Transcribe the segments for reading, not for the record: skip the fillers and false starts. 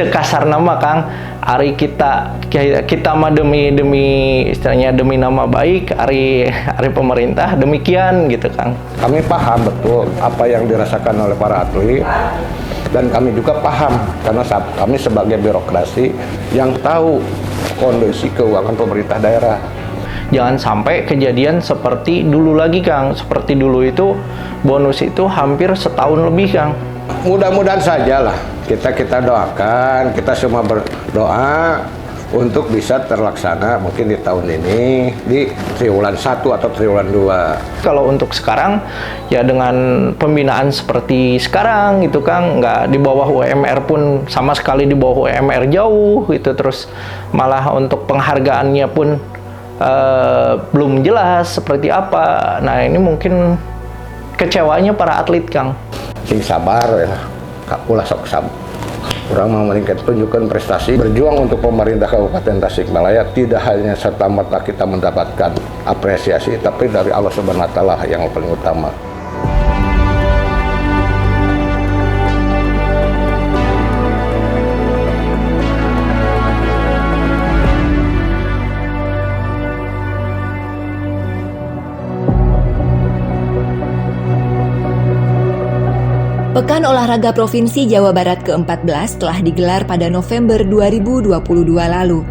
cekasar nama Kang, ari kita mah demi istilahnya demi nama baik, ari pemerintah demikian gitu Kang. Kami paham betul apa yang dirasakan oleh para atlet, dan kami juga paham karena kami sebagai birokrasi yang tahu kondisi keuangan pemerintah daerah. Jangan sampai kejadian seperti dulu lagi Kang. Seperti dulu itu bonus itu hampir setahun lebih Kang. Mudah-mudahan saja lah kita doakan, kita semua berdoa untuk bisa terlaksana mungkin di tahun ini di triwulan 1 atau triwulan 2. Kalau untuk sekarang ya dengan pembinaan seperti sekarang gitu Kang, nggak di bawah UMR pun sama sekali di bawah UMR jauh gitu, terus malah untuk penghargaannya pun belum jelas seperti apa. Nah ini mungkin kecewanya para atlet Kang. Sing sabar ya, ulah sok sabar. Orang mau meningkat tunjukkan prestasi, berjuang untuk pemerintah Kabupaten Tasikmalaya tidak hanya serta-merta kita mendapatkan apresiasi, tapi dari Allah Subhanahu wa Ta'ala yang paling utama. Pekan Olahraga Provinsi Jawa Barat ke-14 telah digelar pada November 2022 lalu.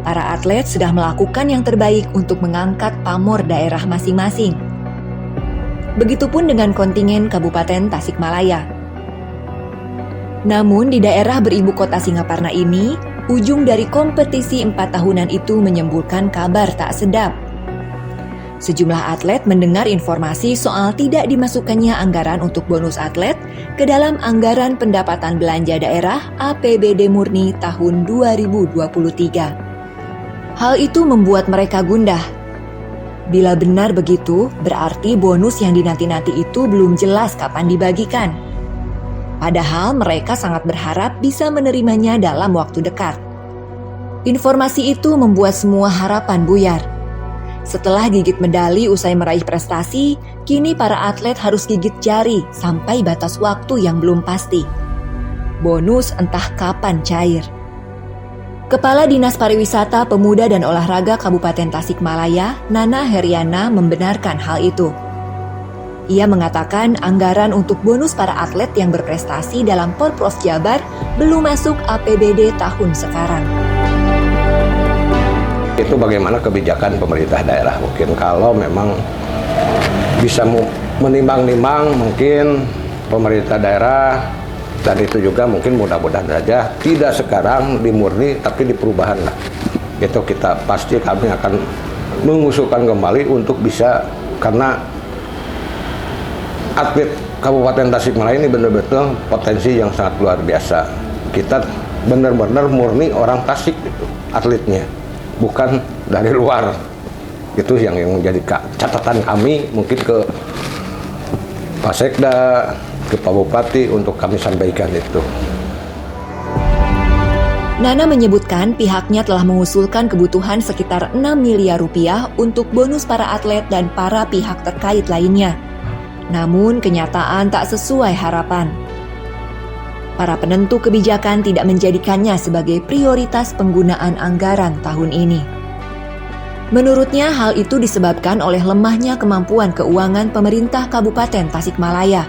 Para atlet sudah melakukan yang terbaik untuk mengangkat pamor daerah masing-masing. Begitupun dengan kontingen Kabupaten Tasikmalaya. Namun di daerah beribu kota Singaparna ini, ujung dari kompetisi 4 tahunan itu menyembulkan kabar tak sedap. Sejumlah atlet mendengar informasi soal tidak dimasukkannya anggaran untuk bonus atlet ke dalam anggaran pendapatan belanja daerah APBD murni tahun 2023. Hal itu membuat mereka gundah. Bila benar begitu, berarti bonus yang dinanti-nanti itu belum jelas kapan dibagikan. Padahal mereka sangat berharap bisa menerimanya dalam waktu dekat. Informasi itu membuat semua harapan buyar. Setelah gigit medali usai meraih prestasi, kini para atlet harus gigit jari sampai batas waktu yang belum pasti. Bonus entah kapan cair. Kepala Dinas Pariwisata, Pemuda dan Olahraga Kabupaten Tasikmalaya, Nana Heriana, membenarkan hal itu. Ia mengatakan anggaran untuk bonus para atlet yang berprestasi dalam Porprov Jabar belum masuk APBD tahun sekarang. Itu bagaimana kebijakan pemerintah daerah, mungkin kalau memang bisa menimbang-nimbang mungkin pemerintah daerah, dan itu juga mungkin mudah-mudahan saja tidak sekarang dimurni tapi di perubahan lah. Itu kita pasti kami akan mengusulkan kembali untuk bisa, karena atlet Kabupaten Tasikmalaya ini benar-benar potensi yang sangat luar biasa. Kita benar-benar murni orang Tasik gitu, atletnya. Bukan dari luar. Itu yang menjadi catatan kami mungkin ke Pak Sekda, ke Pak Bupati untuk kami sampaikan itu. Nana menyebutkan pihaknya telah mengusulkan kebutuhan sekitar 6 miliar rupiah untuk bonus para atlet dan para pihak terkait lainnya. Namun kenyataan tak sesuai harapan. Para penentu kebijakan tidak menjadikannya sebagai prioritas penggunaan anggaran tahun ini. Menurutnya, hal itu disebabkan oleh lemahnya kemampuan keuangan pemerintah Kabupaten Tasikmalaya.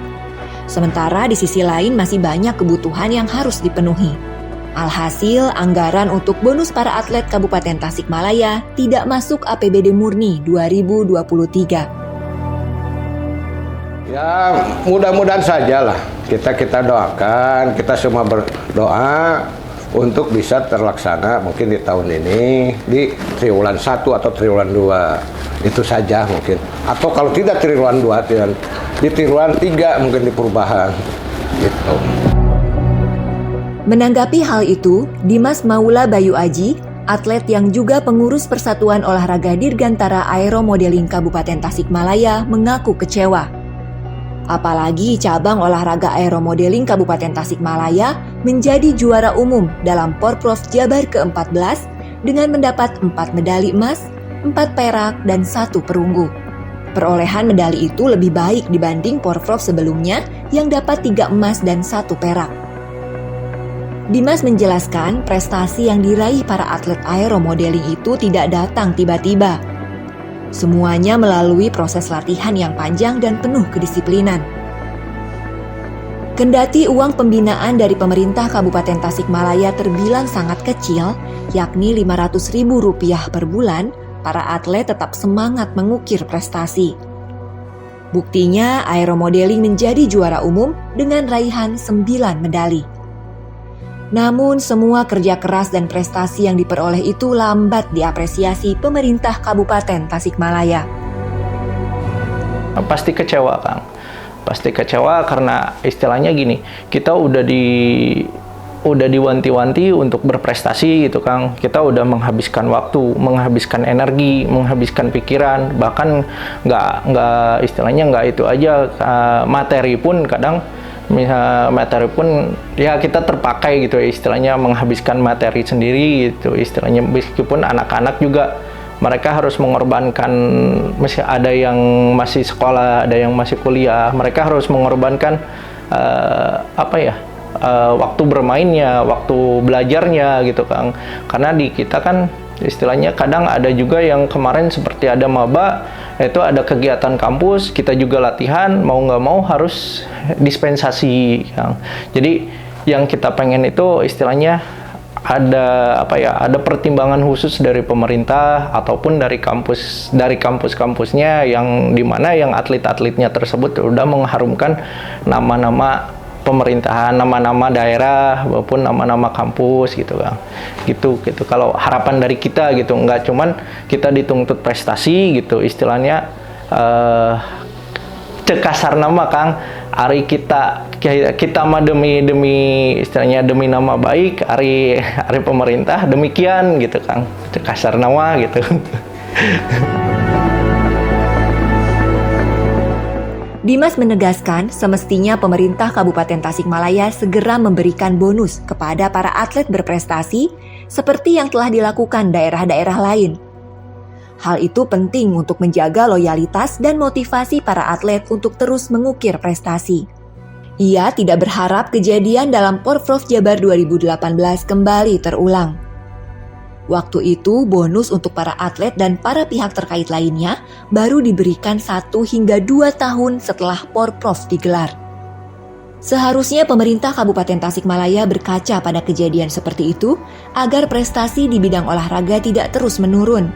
Sementara di sisi lain masih banyak kebutuhan yang harus dipenuhi. Alhasil, anggaran untuk bonus para atlet Kabupaten Tasikmalaya tidak masuk APBD murni 2023. Ya, mudah-mudahan saja lah kita doakan, kita semua berdoa untuk bisa terlaksana mungkin di tahun ini di triwulan 1 atau triwulan 2. Itu saja mungkin. Atau kalau tidak triwulan 2, di triwulan 3 mungkin di perubahan. Gitu. Menanggapi hal itu, Dimas Maula Bayu Aji, atlet yang juga pengurus Persatuan Olahraga Dirgantara Aeromodeling Kabupaten Tasikmalaya, mengaku kecewa. Apalagi cabang olahraga aeromodeling Kabupaten Tasikmalaya menjadi juara umum dalam Porprov Jabar ke-14 dengan mendapat 4 medali emas, 4 perak, dan 1 perunggu. Perolehan medali itu lebih baik dibanding Porprov sebelumnya yang dapat 3 emas dan 1 perak. Dimas menjelaskan prestasi yang diraih para atlet aeromodeling itu tidak datang tiba-tiba. Semuanya melalui proses latihan yang panjang dan penuh kedisiplinan. Kendati uang pembinaan dari pemerintah Kabupaten Tasikmalaya terbilang sangat kecil, yakni Rp500.000 per bulan, para atlet tetap semangat mengukir prestasi. Buktinya, aeromodeling menjadi juara umum dengan raihan 9 medali. Namun, semua kerja keras dan prestasi yang diperoleh itu lambat diapresiasi pemerintah Kabupaten Tasikmalaya. Pasti kecewa, Kang. Pasti kecewa karena istilahnya gini, kita udah diwanti-wanti untuk berprestasi gitu, Kang. Kita udah menghabiskan waktu, menghabiskan energi, menghabiskan pikiran, bahkan nggak istilahnya nggak itu aja, materi pun kadang materi pun ya kita terpakai gitu ya, istilahnya menghabiskan materi sendiri gitu, istilahnya meskipun anak-anak juga mereka harus mengorbankan, masih ada yang masih sekolah, ada yang masih kuliah, mereka harus mengorbankan waktu bermainnya, waktu belajarnya gitu, Kang. Karena di kita kan istilahnya kadang ada juga yang kemarin seperti ada maba, itu ada kegiatan kampus, kita juga latihan, mau nggak mau harus dispensasi, Kang. Jadi yang kita pengen itu istilahnya ada ada pertimbangan khusus dari pemerintah ataupun dari kampus-kampusnya yang dimana yang atlet-atletnya tersebut udah mengharumkan nama-nama pemerintahan, nama-nama daerah maupun nama-nama kampus gitu, Kang. Gitu. Kalau harapan dari kita gitu, nggak cuman kita dituntut prestasi gitu, istilahnya cekasar nama, Kang. Ari kita mah demi istilahnya demi nama baik, ari pemerintah demikian gitu, Kang. Cekasar nama gitu. Dimas menegaskan semestinya pemerintah Kabupaten Tasikmalaya segera memberikan bonus kepada para atlet berprestasi seperti yang telah dilakukan daerah-daerah lain. Hal itu penting untuk menjaga loyalitas dan motivasi para atlet untuk terus mengukir prestasi. Ia tidak berharap kejadian dalam Porprov Jabar 2018 kembali terulang. Waktu itu, bonus untuk para atlet dan para pihak terkait lainnya baru diberikan 1 hingga 2 tahun setelah Porprov digelar. Seharusnya pemerintah Kabupaten Tasikmalaya berkaca pada kejadian seperti itu agar prestasi di bidang olahraga tidak terus menurun.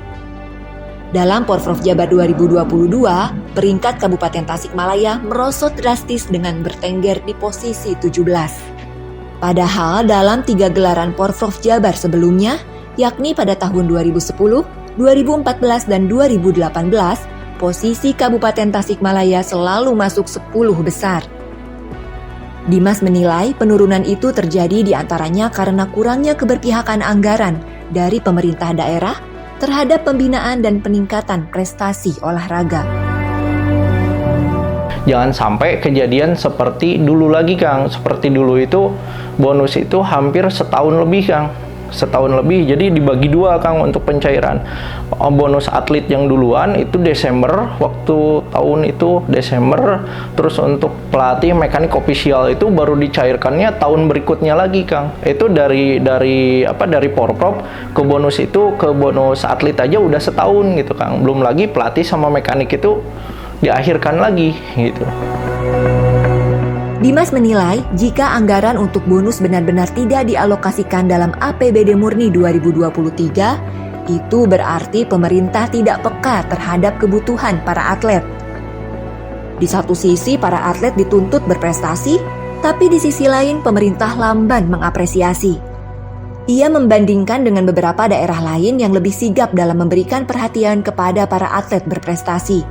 Dalam Porprov Jabar 2022, peringkat Kabupaten Tasikmalaya merosot drastis dengan bertengger di posisi 17. Padahal dalam 3 gelaran Porprov Jabar sebelumnya, yakni pada tahun 2010, 2014, dan 2018, posisi Kabupaten Tasikmalaya selalu masuk 10 besar. Dimas menilai penurunan itu terjadi diantaranya karena kurangnya keberpihakan anggaran dari pemerintah daerah terhadap pembinaan dan peningkatan prestasi olahraga. Jangan sampai kejadian seperti dulu lagi, Kang. Seperti dulu itu bonus itu hampir setahun lebih, Kang. Setahun lebih, jadi dibagi 2, Kang, untuk pencairan. Bonus atlet yang duluan itu Desember, waktu tahun itu Desember, terus untuk pelatih mekanik ofisial itu baru dicairkannya tahun berikutnya lagi, Kang. Itu dari Porprov ke bonus itu, ke bonus atlet aja udah setahun gitu, Kang. Belum lagi pelatih sama mekanik itu diakhirkan lagi gitu. Dimas menilai jika anggaran untuk bonus benar-benar tidak dialokasikan dalam APBD murni 2023, itu berarti pemerintah tidak peka terhadap kebutuhan para atlet. Di satu sisi para atlet dituntut berprestasi, tapi di sisi lain pemerintah lamban mengapresiasi. Ia membandingkan dengan beberapa daerah lain yang lebih sigap dalam memberikan perhatian kepada para atlet berprestasi.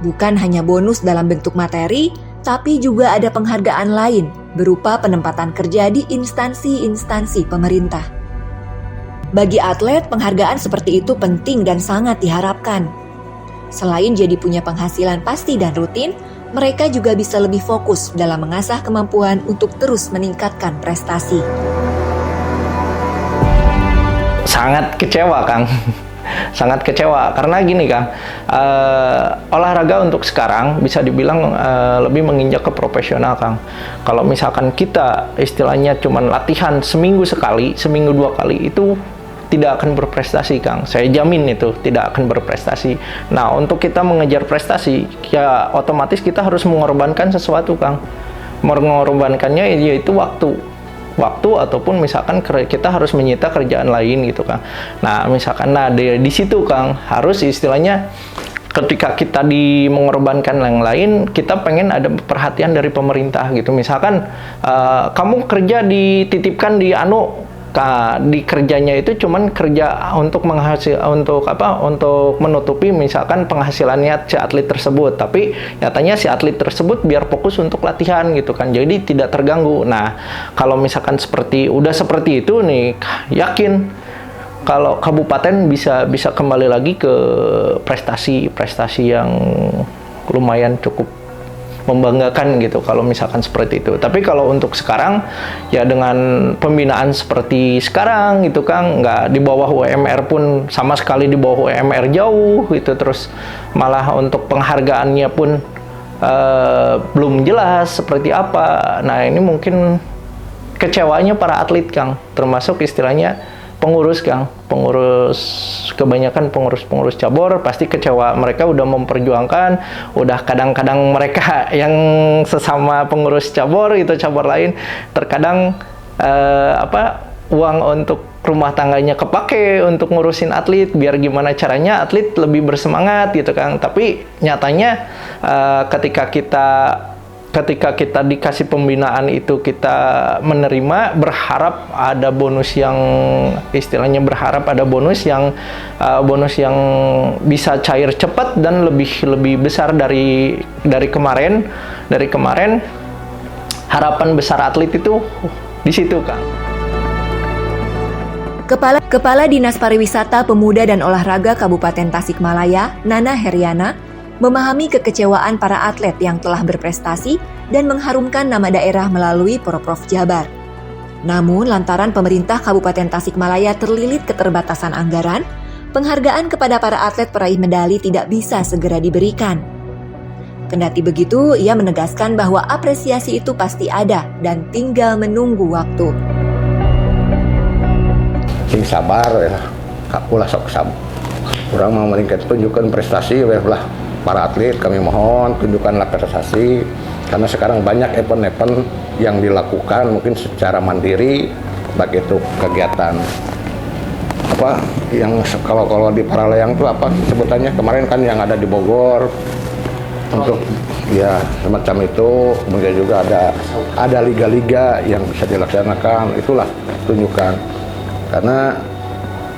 Bukan hanya bonus dalam bentuk materi, tapi juga ada penghargaan lain berupa penempatan kerja di instansi-instansi pemerintah. Bagi atlet, penghargaan seperti itu penting dan sangat diharapkan. Selain jadi punya penghasilan pasti dan rutin, mereka juga bisa lebih fokus dalam mengasah kemampuan untuk terus meningkatkan prestasi. Sangat kecewa, Kang. sangat kecewa karena gini Kang, olahraga untuk sekarang bisa dibilang lebih menginjak ke profesional Kang. Kalau misalkan kita istilahnya cuman latihan seminggu sekali, seminggu 2 kali itu tidak akan berprestasi Kang. Saya jamin itu tidak akan berprestasi. Nah, untuk kita mengejar prestasi, ya otomatis kita harus mengorbankan sesuatu Kang. Mengorbankannya yaitu waktu ataupun misalkan kita harus menyita kerjaan lain gitu Kang. Nah, misalkan di situ Kang harus istilahnya ketika kita mengorbankan yang lain, kita pengen ada perhatian dari pemerintah gitu. Misalkan kamu kerja dititipkan di di kerjanya itu cuman kerja untuk untuk menutupi misalkan penghasilannya si atlet tersebut, tapi nyatanya si atlet tersebut biar fokus untuk latihan gitu kan, jadi tidak terganggu. Nah, kalau misalkan udah seperti itu nih, yakin kalau kabupaten bisa kembali lagi ke prestasi yang lumayan cukup membanggakan gitu kalau misalkan seperti itu. Tapi kalau untuk sekarang ya dengan pembinaan seperti sekarang gitu Kang, nggak di bawah UMR pun, sama sekali di bawah UMR jauh gitu, terus malah untuk penghargaannya pun belum jelas seperti apa. Nah, ini mungkin kecewanya para atlet Kang, termasuk istilahnya pengurus Kang, kebanyakan pengurus cabur pasti kecewa. Mereka udah memperjuangkan, udah kadang-kadang mereka yang sesama pengurus cabur lain terkadang uang untuk rumah tangganya kepake untuk ngurusin atlet, biar gimana caranya atlet lebih bersemangat gitu Kang. Tapi nyatanya ketika kita dikasih pembinaan itu, kita menerima berharap ada bonus yang istilahnya bonus yang bisa cair cepat dan lebih besar dari kemarin. Harapan besar atlet itu di situ Kang. Kepala Dinas Pariwisata, Pemuda dan Olahraga Kabupaten Tasikmalaya, Nana Heriana, memahami kekecewaan para atlet yang telah berprestasi dan mengharumkan nama daerah melalui Porprov Jabar. Namun, lantaran pemerintah Kabupaten Tasikmalaya terlilit keterbatasan anggaran, penghargaan kepada para atlet peraih medali tidak bisa segera diberikan. Kendati begitu, ia menegaskan bahwa apresiasi itu pasti ada dan tinggal menunggu waktu. Sing sabar ya, ulah sok sabar. Kurang mau meningkat tunjukkan prestasi, lah para atlet kami mohon tunjukkanlah prestasi, karena sekarang banyak event-event yang dilakukan mungkin secara mandiri, baik itu kegiatan yang kalau di Paralayang itu sebutannya kemarin kan yang ada di Bogor untuk ya semacam itu, kemudian juga ada liga-liga yang bisa dilaksanakan, itulah tunjukkan. Karena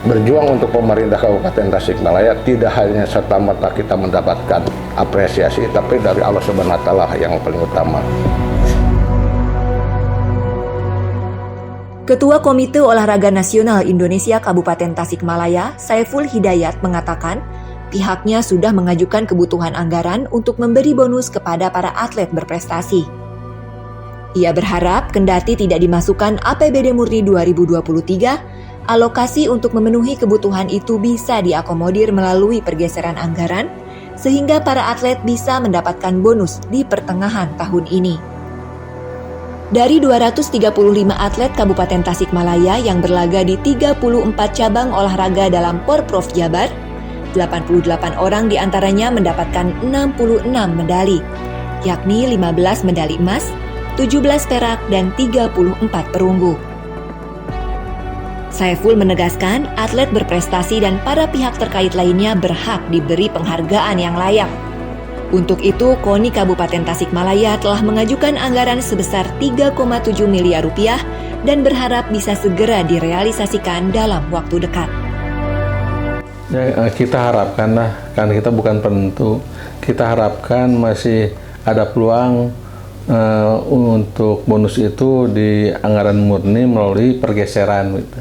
berjuang untuk pemerintah Kabupaten Tasikmalaya tidak hanya serta-merta kita mendapatkan apresiasi, tapi dari Allah Subhanahu wa Ta'ala yang paling utama. Ketua Komite Olahraga Nasional Indonesia Kabupaten Tasikmalaya, Saiful Hidayat, mengatakan pihaknya sudah mengajukan kebutuhan anggaran untuk memberi bonus kepada para atlet berprestasi. Ia berharap kendati tidak dimasukkan APBD murni 2023, alokasi untuk memenuhi kebutuhan itu bisa diakomodir melalui pergeseran anggaran, sehingga para atlet bisa mendapatkan bonus di pertengahan tahun ini. Dari 235 atlet Kabupaten Tasikmalaya yang berlaga di 34 cabang olahraga dalam Porprov Jabar, 88 orang diantaranya mendapatkan 66 medali, yakni 15 medali emas, 17 perak, dan 34 perunggu. Saiful menegaskan atlet berprestasi dan para pihak terkait lainnya berhak diberi penghargaan yang layak. Untuk itu, KONI Kabupaten Tasikmalaya telah mengajukan anggaran sebesar 3,7 miliar rupiah dan berharap bisa segera direalisasikan dalam waktu dekat. Ya, kita harapkanlah, karena kita bukan penentu, kita harapkan masih ada peluang untuk bonus itu di anggaran murni melalui pergeseran gitu.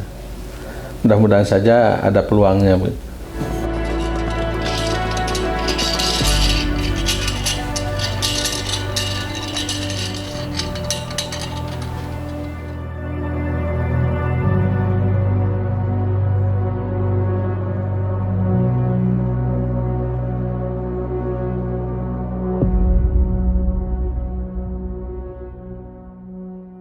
Mudah-mudahan saja ada peluangnya.